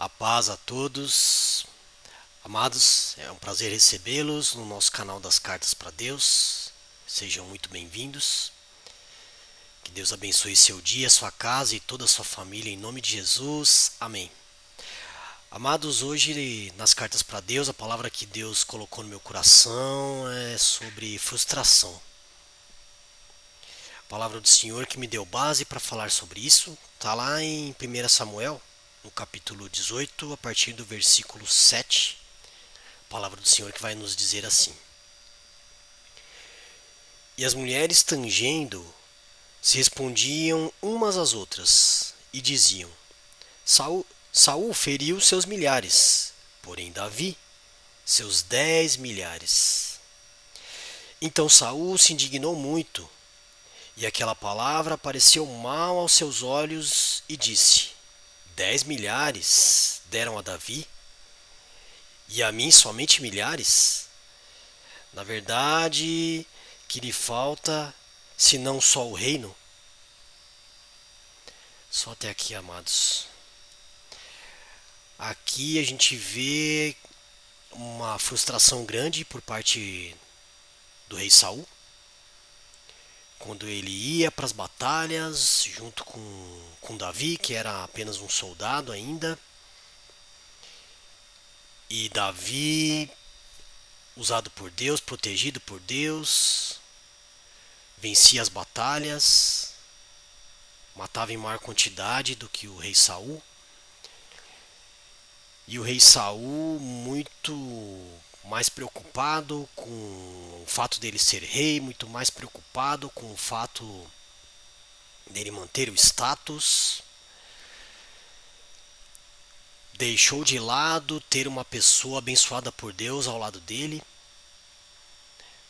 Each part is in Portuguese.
A paz a todos, amados, é um prazer recebê-los no nosso canal das Cartas para Deus. Sejam muito bem-vindos. Que Deus abençoe seu dia, sua casa e toda a sua família em nome de Jesus. Amém. Amados, hoje nas Cartas para Deus, a palavra que Deus colocou no meu coração é sobre frustração. A palavra do Senhor que me deu base para falar sobre isso está lá em 1 Samuel, no capítulo 18, a partir do versículo 7. Palavra do Senhor que vai nos dizer assim: E as mulheres tangendo se respondiam umas às outras e diziam: Saul feriu seus milhares, porém Davi seus 10 milhares. Então Saul se indignou muito, e aquela palavra pareceu mal aos seus olhos, e disse: 10 milhares deram a Davi, e a mim somente milhares? Na verdade, que lhe falta, senão só o reino? Só até aqui, amados. Aqui a gente vê uma frustração grande por parte do rei Saul, quando ele ia para as batalhas junto com Davi, que era apenas um soldado ainda. E Davi, usado por Deus, protegido por Deus, vencia as batalhas, matava em maior quantidade do que o rei Saul. E o rei Saul, muito mais preocupado com o fato dele ser rei, muito mais preocupado com o fato dele manter o status, deixou de lado ter uma pessoa abençoada por Deus ao lado dele.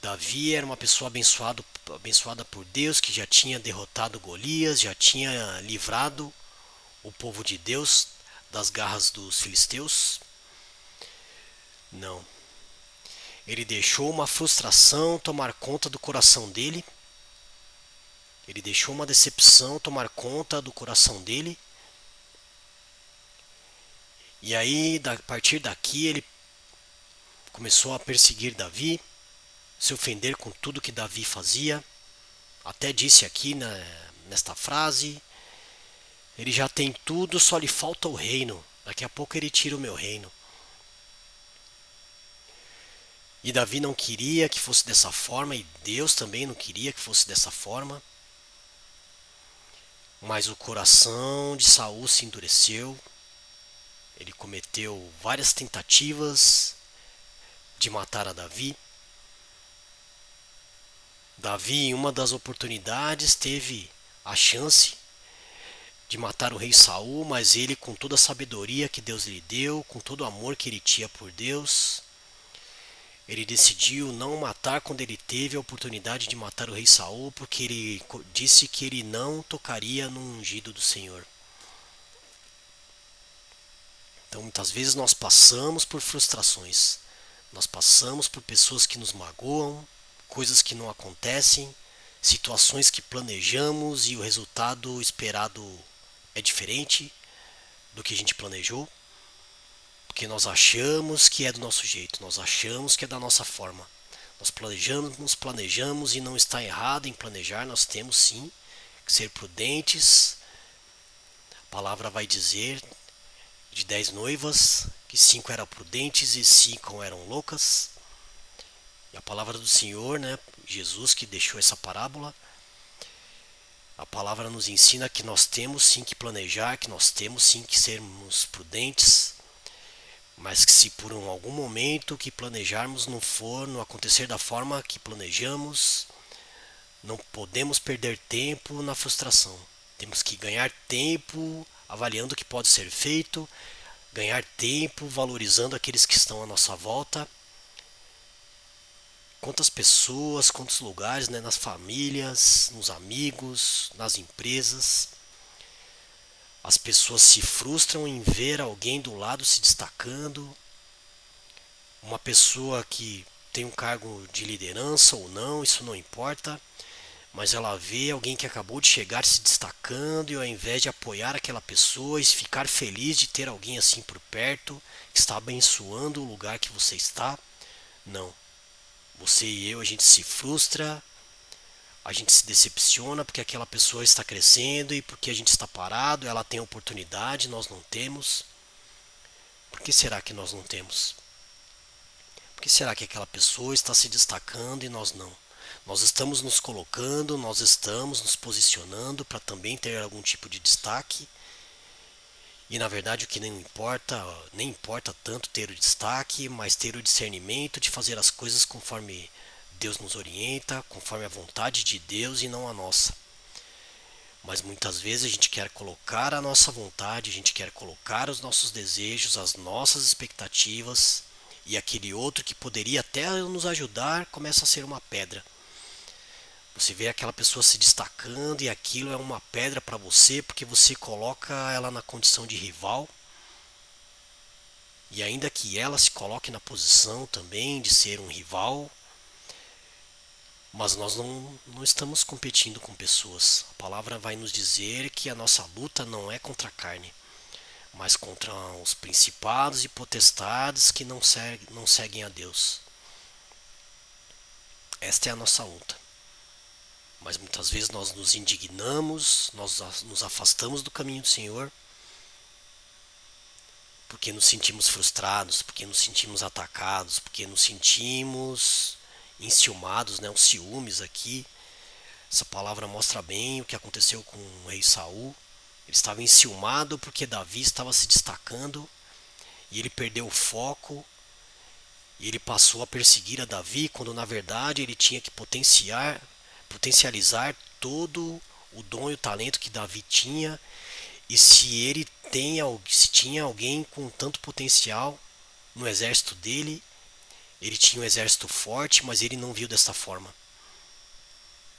Davi era uma pessoa abençoada por Deus, que já tinha derrotado Golias, já tinha livrado o povo de Deus das garras dos filisteus. Não. Ele deixou uma frustração tomar conta do coração dele. Ele deixou uma decepção tomar conta do coração dele. E aí, a partir daqui, ele começou a perseguir Davi, se ofender com tudo que Davi fazia. Até disse aqui nesta frase: ele já tem tudo, só lhe falta o reino. Daqui a pouco ele tira o meu reino. E Davi não queria que fosse dessa forma, e Deus também não queria que fosse dessa forma. Mas o coração de Saul se endureceu. Ele cometeu várias tentativas de matar a Davi. Davi, em uma das oportunidades, teve a chance de matar o rei Saul, mas ele, com toda a sabedoria que Deus lhe deu, com todo o amor que ele tinha por Deus, ele decidiu não matar quando ele teve a oportunidade de matar o rei Saul, porque ele disse que ele não tocaria no ungido do Senhor. Então, muitas vezes nós passamos por frustrações, nós passamos por pessoas que nos magoam, coisas que não acontecem, situações que planejamos e o resultado esperado é diferente do que a gente planejou, porque nós achamos que é do nosso jeito, nós achamos que é da nossa forma. Nós planejamos e não está errado em planejar, nós temos sim que ser prudentes. A palavra vai dizer de 10 noivas, que 5 eram prudentes e 5 eram loucas. E a palavra do Senhor, Jesus que deixou essa parábola, a palavra nos ensina que nós temos sim que planejar, que nós temos sim que sermos prudentes, mas que se por algum momento que planejarmos não acontecer da forma que planejamos, não podemos perder tempo na frustração. Temos que ganhar tempo avaliando o que pode ser feito, ganhar tempo valorizando aqueles que estão à nossa volta. Quantas pessoas, quantos lugares, nas famílias, nos amigos, nas empresas, as pessoas se frustram em ver alguém do lado se destacando, uma pessoa que tem um cargo de liderança ou não, isso não importa, mas ela vê alguém que acabou de chegar se destacando e ao invés de apoiar aquela pessoa e ficar feliz de ter alguém assim por perto, que está abençoando o lugar que você está, não. Você e eu, a gente se frustra, a gente se decepciona porque aquela pessoa está crescendo e porque a gente está parado, ela tem oportunidade, nós não temos. Por que será que nós não temos? Por que será que aquela pessoa está se destacando e nós não? Nós estamos nos colocando, nós estamos nos posicionando para também ter algum tipo de destaque. E na verdade o que nem importa, nem importa tanto ter o destaque, mas ter o discernimento de fazer as coisas conforme Deus nos orienta, conforme a vontade de Deus e não a nossa. Mas muitas vezes a gente quer colocar a nossa vontade, a gente quer colocar os nossos desejos, as nossas expectativas, e aquele outro que poderia até nos ajudar começa a ser uma pedra. Você vê aquela pessoa se destacando e aquilo é uma pedra para você porque você coloca ela na condição de rival. E ainda que ela se coloque na posição também de ser um rival, mas nós não estamos competindo com pessoas. A palavra vai nos dizer que a nossa luta não é contra a carne, mas contra os principados e potestades que não seguem a Deus. Esta é a nossa luta. Mas muitas vezes nós nos indignamos, nós nos afastamos do caminho do Senhor, porque nos sentimos frustrados, porque nos sentimos atacados, porque nos sentimos enciumados, né? Os ciúmes aqui. Essa palavra mostra bem o que aconteceu com o rei Saul. Ele estava enciumado porque Davi estava se destacando e ele perdeu o foco e ele passou a perseguir a Davi quando na verdade ele tinha que potencializar todo o dom e o talento que Davi tinha. E se tinha alguém com tanto potencial no exército dele, ele tinha um exército forte, mas ele não viu dessa forma.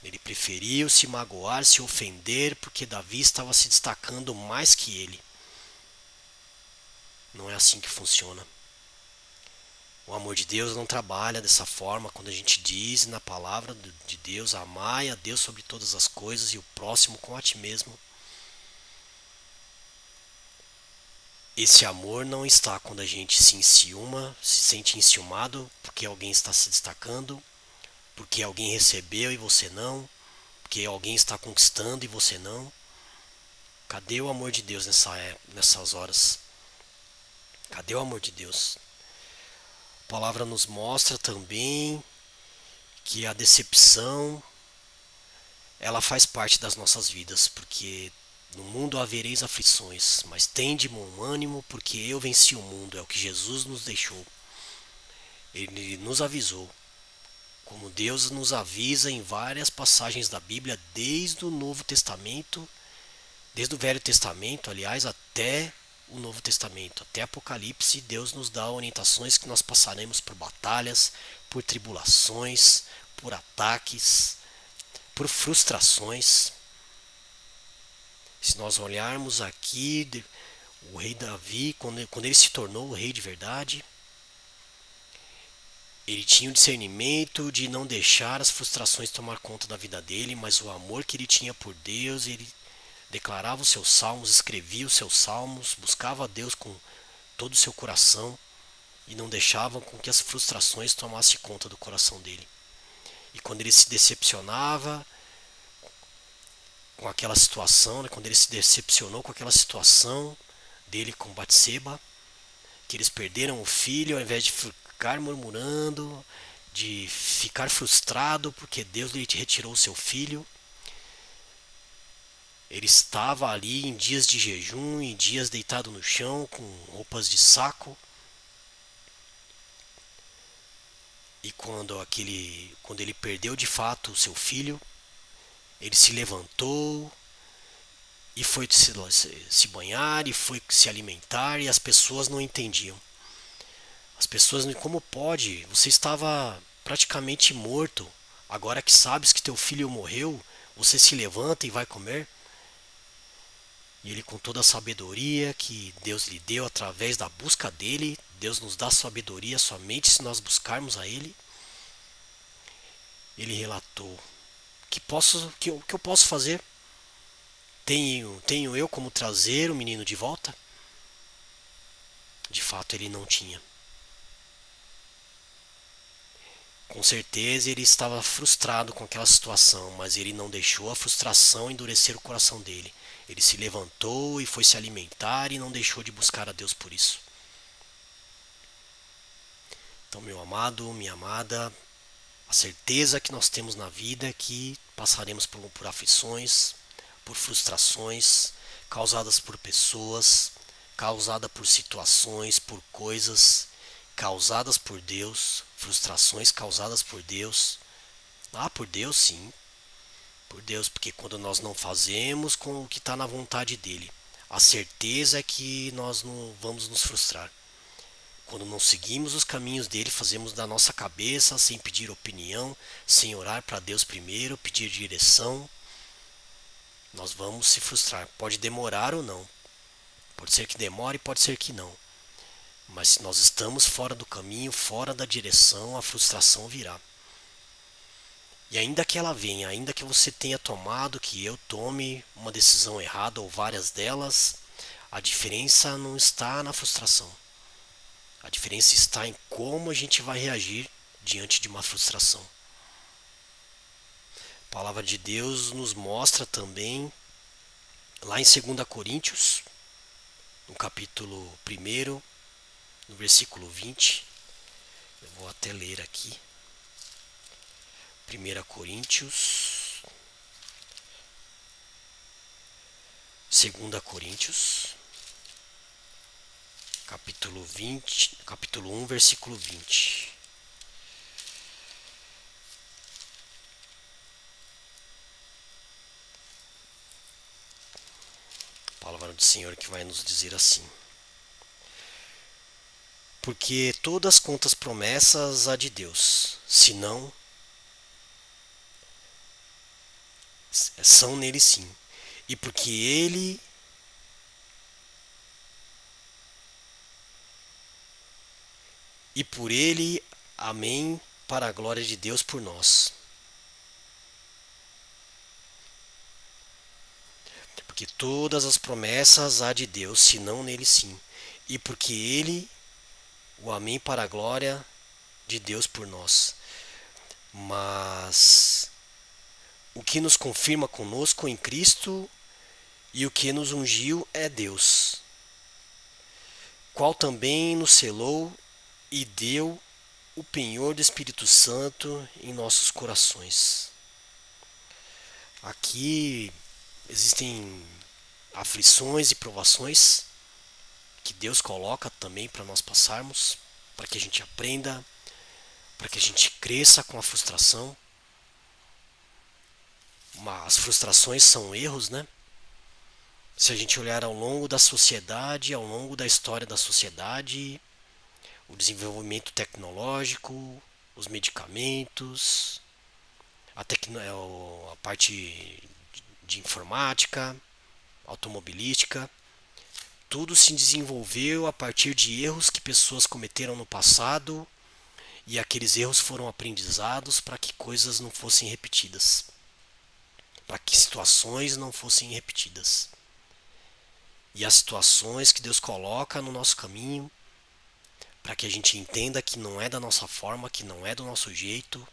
Ele preferiu se magoar, se ofender, porque Davi estava se destacando mais que ele. Não é assim que funciona. O amor de Deus não trabalha dessa forma quando a gente diz na palavra de Deus: amai a Deus sobre todas as coisas e o próximo como a ti mesmo. Esse amor não está quando a gente se enciuma, se sente enciumado porque alguém está se destacando, porque alguém recebeu e você não, porque alguém está conquistando e você não. Cadê o amor de Deus nessas horas? Cadê o amor de Deus? A palavra nos mostra também que a decepção ela faz parte das nossas vidas, porque no mundo havereis aflições, mas tende bom ânimo, porque eu venci o mundo. É o que Jesus nos deixou. Ele nos avisou, como Deus nos avisa em várias passagens da Bíblia, desde o Novo Testamento, desde o Velho Testamento, aliás, até o Novo Testamento, até Apocalipse. Deus nos dá orientações que nós passaremos por batalhas, por tribulações, por ataques, por frustrações. Se nós olharmos aqui, o rei Davi, quando ele se tornou o rei de verdade, ele tinha o discernimento de não deixar as frustrações tomar conta da vida dele, mas o amor que ele tinha por Deus, ele declarava os seus salmos, escrevia os seus salmos, buscava a Deus com todo o seu coração e não deixava com que as frustrações tomassem conta do coração dele. E quando ele se decepcionava com aquela situação, quando ele se decepcionou com aquela situação dele com Batseba, que eles perderam o filho, ao invés de ficar murmurando, de ficar frustrado porque Deus lhe retirou o seu filho, ele estava ali em dias de jejum, em dias deitado no chão, com roupas de saco. E quando ele perdeu de fato o seu filho, ele se levantou e foi se banhar e foi se alimentar, e as pessoas não entendiam. As pessoas não, como pode? Você estava praticamente morto. Agora que sabes que teu filho morreu, você se levanta e vai comer? E ele, com toda a sabedoria que Deus lhe deu através da busca dele, Deus nos dá sabedoria somente se nós buscarmos a ele. Ele relatou O que eu posso fazer? Tenho eu como trazer o menino de volta? De fato, ele não tinha. Com certeza ele estava frustrado com aquela situação, mas ele não deixou a frustração endurecer o coração dele. Ele se levantou e foi se alimentar e não deixou de buscar a Deus por isso. Então, meu amado, minha amada, a certeza que nós temos na vida é que passaremos por aflições, por frustrações causadas por pessoas, causadas por situações, por coisas, causadas por Deus, frustrações causadas por Deus. Por Deus sim, por Deus, porque quando nós não fazemos com o que está na vontade dele, a certeza é que nós não vamos nos frustrar. Quando não seguimos os caminhos dele, fazemos da nossa cabeça, sem pedir opinião, sem orar para Deus primeiro, pedir direção, nós vamos se frustrar. Pode demorar ou não. Pode ser que demore, pode ser que não. Mas se nós estamos fora do caminho, fora da direção, a frustração virá. E ainda que ela venha, ainda que você tenha tomado, que eu tome uma decisão errada ou várias delas, a diferença não está na frustração. A diferença está em como a gente vai reagir diante de uma frustração. A palavra de Deus nos mostra também, lá em 2 Coríntios, no capítulo 1, no versículo 20. Eu vou até ler aqui. 1 Coríntios, 2 Coríntios, capítulo 1, versículo 20. A palavra do Senhor que vai nos dizer assim: porque todas quantas promessas há de Deus, senão são nele sim, e porque ele e por ele, amém, para a glória de Deus por nós. Porque todas as promessas há de Deus, senão nele sim, e porque ele, o amém para a glória de Deus por nós. Mas o que nos confirma conosco em Cristo e o que nos ungiu é Deus, qual também nos selou e deu o penhor do Espírito Santo em nossos corações. Aqui existem aflições e provações que Deus coloca também para nós passarmos, para que a gente aprenda, para que a gente cresça com a frustração. Mas as frustrações são erros, né? Se a gente olhar ao longo da sociedade, ao longo da história da sociedade, o desenvolvimento tecnológico, os medicamentos, a parte de informática, automobilística, tudo se desenvolveu a partir de erros que pessoas cometeram no passado, e aqueles erros foram aprendizados para que coisas não fossem repetidas, para que situações não fossem repetidas. E as situações que Deus coloca no nosso caminho, para que a gente entenda que não é da nossa forma, que não é do nosso jeito,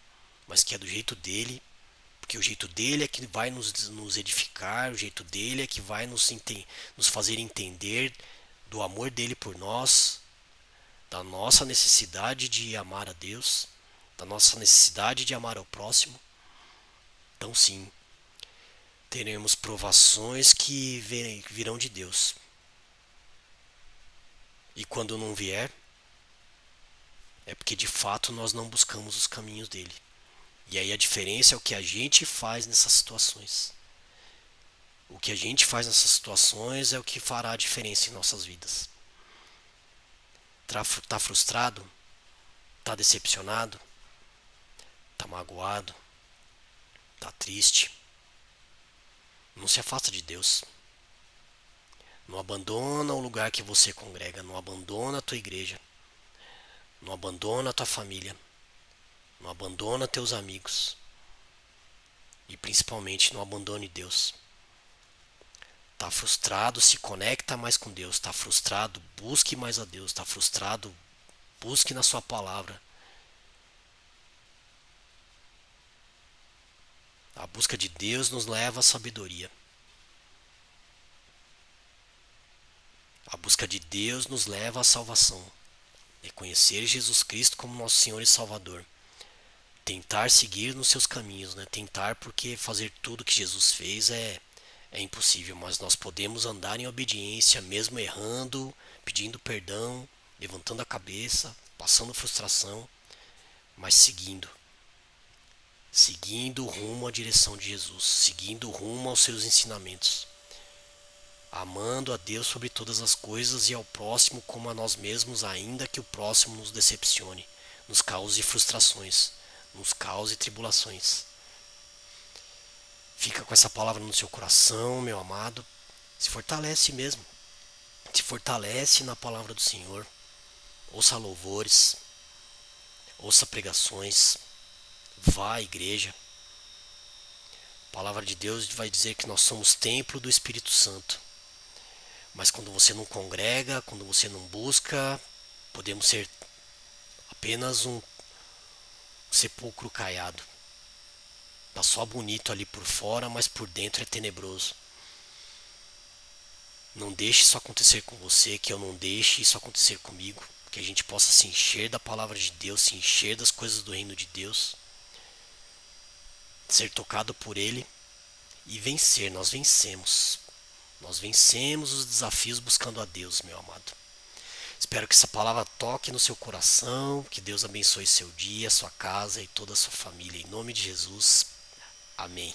mas que é do jeito dele, porque o jeito dele é que vai nos edificar, o jeito dele é que vai nos fazer entender do amor dele por nós, da nossa necessidade de amar a Deus, da nossa necessidade de amar ao próximo. Então sim, teremos provações que virão de Deus. E quando não vier, é porque de fato nós não buscamos os caminhos dele. E aí a diferença é o que a gente faz nessas situações. O que a gente faz nessas situações é o que fará a diferença em nossas vidas. Tá frustrado? Tá decepcionado? Tá magoado? Tá triste? Não se afasta de Deus. Não abandona o lugar que você congrega. Não abandona a tua igreja. Não abandona a tua família. Não abandona teus amigos. e principalmente não abandone Deus. Tá frustrado, se conecta mais com Deus. Tá frustrado, busque mais a Deus. Tá frustrado, busque na sua palavra. A busca de Deus nos leva à sabedoria. A busca de Deus nos leva à salvação. Reconhecer Jesus Cristo como nosso Senhor e Salvador. Tentar seguir nos seus caminhos, né? Tentar, porque fazer tudo que Jesus fez é impossível, mas nós podemos andar em obediência, mesmo errando, pedindo perdão, levantando a cabeça, passando frustração, mas seguindo rumo à direção de Jesus, seguindo rumo aos seus ensinamentos, amando a Deus sobre todas as coisas e ao próximo como a nós mesmos, ainda que o próximo nos decepcione, nos cause frustrações, nos cause tribulações. Fica com essa palavra no seu coração, meu amado. Se fortalece mesmo. Se fortalece na palavra do Senhor. Ouça louvores, ouça pregações, vá à igreja. A palavra de Deus vai dizer que nós somos templo do Espírito Santo. Mas quando você não congrega, quando você não busca, podemos ser apenas um sepulcro caiado. Tá só bonito ali por fora, mas por dentro é tenebroso. Não deixe isso acontecer com você, que eu não deixe isso acontecer comigo. Que a gente possa se encher da palavra de Deus, se encher das coisas do reino de Deus, ser tocado por Ele e vencer. Nós vencemos. Nós vencemos os desafios buscando a Deus, meu amado. Espero que essa palavra toque no seu coração, que Deus abençoe seu dia, sua casa e toda a sua família. Em nome de Jesus. Amém.